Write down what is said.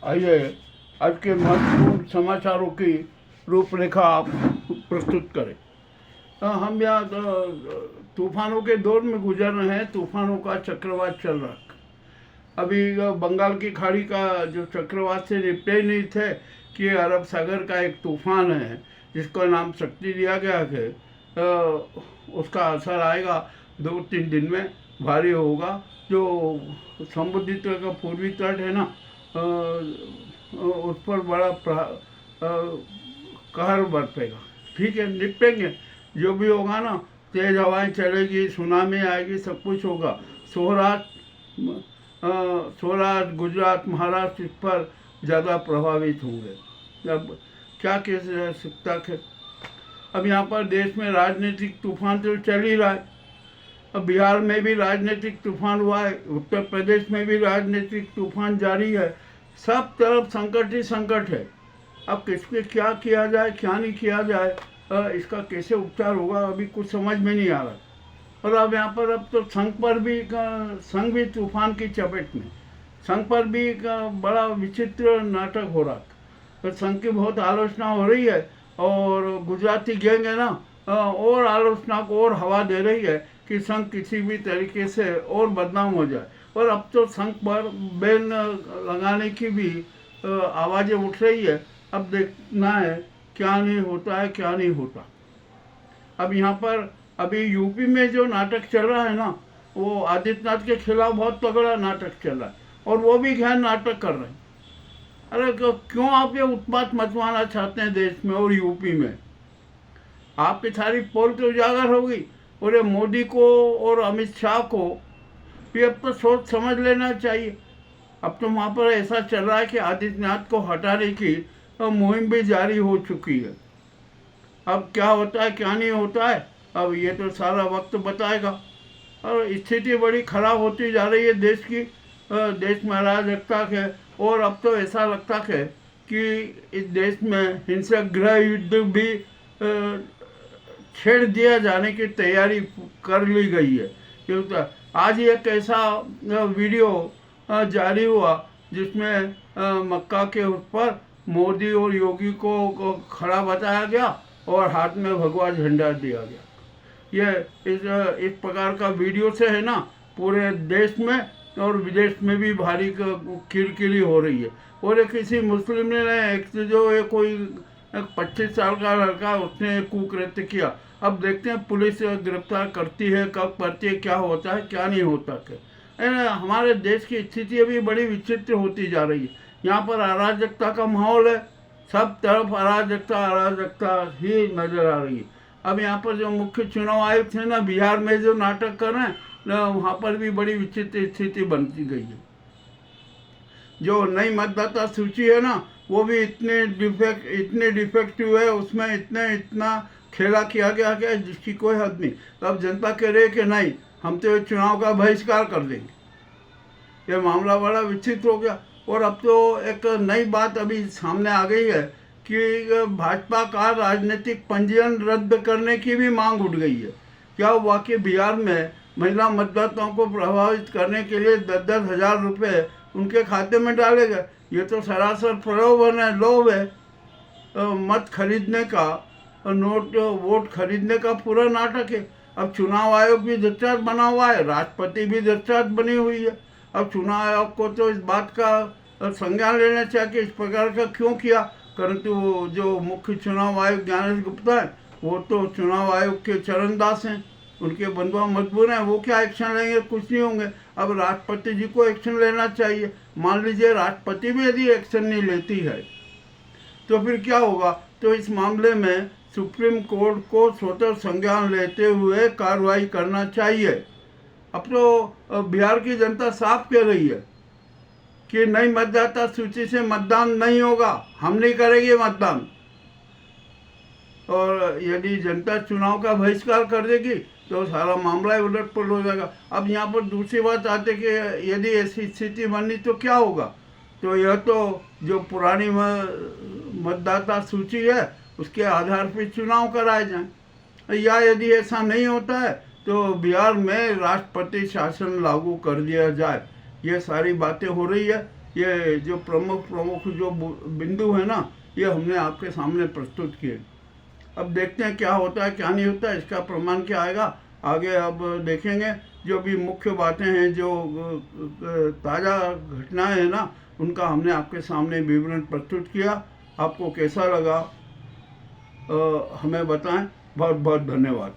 आइए आज के महत्वपूर्ण समाचारों की रूपरेखा आप प्रस्तुत करें। हम यहाँ तूफानों के दौर में गुजर रहे हैं। तूफानों का चक्रवात चल रहा है। अभी बंगाल की खाड़ी का जो चक्रवात से निपटे ही नहीं थे कि अरब सागर का एक तूफान है जिसका नाम शक्ति दिया गया है। उसका असर आएगा 2-3 दिन में, भारी होगा। जो समुद्री तट का पूर्वी तट है ना, उस पर बड़ा कहर बरपेगा। ठीक है, निपटेंगे। जो भी होगा ना, तेज हवाएं चलेगी, सुनामी आएगी, सब कुछ होगा। सौराष्ट्र गुजरात, महाराष्ट्र इस पर ज़्यादा प्रभावित होंगे। अब क्या कह सकता है। अब यहाँ पर देश में राजनीतिक तूफान तो चल ही रहा है। अब बिहार में भी राजनीतिक तूफान हुआ है, उत्तर प्रदेश में भी राजनीतिक तूफान जारी है। सब तरफ संकट ही संकट है। अब किस पे क्या किया जाए, क्या नहीं किया जाए, इसका कैसे उपचार होगा, अभी कुछ समझ में नहीं आ रहा। और अब यहाँ पर अब तो संघ भी तूफान की चपेट में। संघ पर भी एक बड़ा विचित्र नाटक हो रहा है। तो संघ की बहुत आलोचना हो रही है और गुजराती गैंग है ना, और आलोचना को और हवा दे रही है कि संघ किसी भी तरीके से और बदनाम हो जाए। और अब तो संघ पर बैन लगाने की भी आवाज़ें उठ रही है। अब देखना है क्या नहीं होता है, क्या नहीं होता। अब यहाँ पर अभी यूपी में जो नाटक चल रहा है ना, वो आदित्यनाथ के खिलाफ बहुत तगड़ा नाटक चल रहा है और वो भी गहन नाटक कर रहे हैं। अरे क्यों आप ये उत्पात मचवाना चाहते हैं देश में और यूपी में? आपकी सारी पोल तो उजागर होगी। और ये मोदी को और अमित शाह को भी अब तो सोच समझ लेना चाहिए। अब तो वहाँ पर ऐसा चल रहा है कि आदित्यनाथ को हटाने की मुहिम भी जारी हो चुकी है। अब क्या होता है, क्या नहीं होता है, अब ये तो सारा वक्त बताएगा। और स्थिति बड़ी खराब होती जा रही है देश की। देश में अराजकता है और अब तो ऐसा लगता है कि इस देश में हिंसक गृह युद्ध भी छेड़ दिया जाने की तैयारी कर ली गई है। क्योंकि आज एक ऐसा वीडियो जारी हुआ जिसमें मक्का के उस पर मोदी और योगी को खड़ा बताया गया और हाथ में भगवा झंडा दिया गया। ये इस प्रकार का वीडियो से है ना, पूरे देश में और विदेश में भी भारी किरकिरी हो रही है। और एक किसी मुस्लिम ने एक जो ये कोई 25 साल का लड़का, उसने कुकृत्य किया। अब देखते हैं पुलिस गिरफ्तार करती है, कब करती है, क्या होता है, क्या नहीं होता है। हमारे देश की स्थिति अभी बड़ी विचित्र होती जा रही है। यहाँ पर अराजकता का माहौल है, सब तरफ अराजकता अराजकता ही नजर आ रही है। अब यहाँ पर जो मुख्य चुनाव आयुक्त थे ना, बिहार में जो नाटक कर रहे हैं ना, वहाँ पर भी बड़ी विचित्र स्थिति बनती गई है। जो नई मतदाता सूची है ना, वो भी इतने डिफेक्टिव है, उसमें इतना खेला किया गया है जिसकी कोई हद नहीं। तो अब जनता कह रही है कि नहीं, हम तो चुनाव का बहिष्कार कर देंगे। ये मामला बड़ा विचित्र हो गया। और अब तो एक नई बात अभी सामने आ गई है कि भाजपा का राजनीतिक पंजीयन रद्द करने की भी मांग उठ गई है। क्या हुआ कि बिहार में महिला मतदाताओं को प्रभावित करने के लिए 10-10 हज़ार रुपये उनके खाते में डाले गए। ये तो सरासर प्रलोभन है, लोभ है। मत खरीदने का, वोट खरीदने का पूरा नाटक है। अब चुनाव आयोग भी दृष्टांत बना हुआ है, राष्ट्रपति भी दृष्टांत बनी हुई है। अब चुनाव आयोग को तो इस बात का संज्ञान लेना चाहिए कि इस प्रकार का क्यों किया। परंतु जो मुख्य चुनाव आयुक्त ज्ञानेश गुप्ता है, वो तो चुनाव आयोग के चरणदास हैं, उनके बंधुआ मजबूर हैं। वो क्या एक्शन लेंगे, कुछ नहीं होंगे। अब राष्ट्रपति जी को एक्शन लेना चाहिए। मान लीजिए राष्ट्रपति भी यदि एक्शन नहीं लेती है तो फिर क्या होगा। तो इस मामले में सुप्रीम कोर्ट को स्वतः संज्ञान लेते हुए कार्रवाई करना चाहिए। अब तो बिहार की जनता साफ कह रही है कि नई मतदाता सूची से मतदान नहीं होगा, हम नहीं करेंगे मतदान। और यदि जनता चुनाव का बहिष्कार कर देगी तो सारा मामला ही उलट पुलट हो जाएगा। अब यहाँ पर दूसरी बात आती है कि यदि ऐसी स्थिति बनी तो क्या होगा। तो यह तो जो पुरानी मतदाता सूची है उसके आधार पर चुनाव कराए जाएं। या यदि ऐसा नहीं होता है तो बिहार में राष्ट्रपति शासन लागू कर दिया जाए। ये सारी बातें हो रही है। ये जो प्रमुख प्रमुख जो बिंदु है ना, ये हमने आपके सामने प्रस्तुत किए। अब देखते हैं क्या होता है क्या नहीं होता है, इसका प्रमाण क्या आएगा आगे अब देखेंगे। जो भी मुख्य बातें हैं, जो ताज़ा घटनाएं हैं ना, उनका हमने आपके सामने विवरण प्रस्तुत किया। आपको कैसा लगा हमें बताएं। बहुत बहुत धन्यवाद।